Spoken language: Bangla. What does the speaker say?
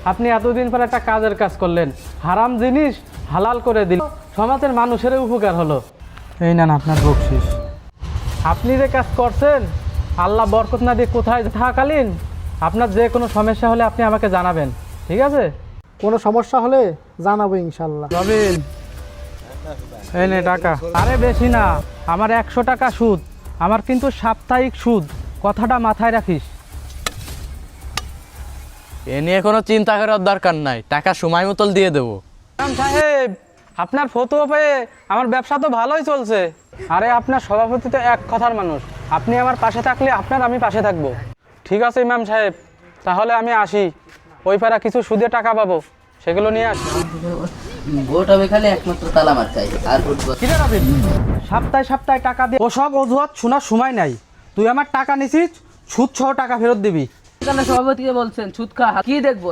আপনি এতদিন পর একটা কাজের কাজ করলেন, হারাম জিনিস হালাল করে দিল, সমাজের মানুষের উপকার হলো। এই নেন আপনার বকশিস। আপনি যে কাজ করছেন, আল্লাহ বরকত না দিয়ে কোথায় থাকালীন আপনার যে কোনো সমস্যা হলে আপনি আমাকে জানাবেন, ঠিক আছে? কোনো সমস্যা হলে জানাবো ইনশাল্লাহ। রবিন, এই নে টাকা। আরে বেশি না, আমার 100 টাকা সুদ, আমার কিন্তু সাপ্তাহিক সুদ, কথাটা মাথায় রাখিস। এ নিয়ে কোনো চিন্তা করার দরকার নাই, টাকা সময় মতো দিয়ে দেবো। ইমাম সাহেব, আপনার ফতোয়া পেয়ে আমার ব্যবসা তো ভালোই চলছে। আরে আপনার সভাপতি তো এক কথার মানুষ, আপনি আমার পাশে থাকলে আপনার আমি পাশে থাকবো। ঠিক আছে ইমাম সাহেব, তাহলে আমি আসি। ওই পাড়া কিছু সুদে টাকা পাবো, সেগুলো নিয়ে আসি। ভোট হবে খালি একমাত্র তালা মার্কাই, আর ভোট কিরে রবিন, সপ্তাহে সপ্তাহে টাকা দিয়ে ওসব অজুহাত শোনার সময় নাই। তুই আমার টাকা নিছিস, সুদ সহ টাকা ফেরত দিবি। সভাপতিকে বলছেন সুদ খা, কি দেখবো?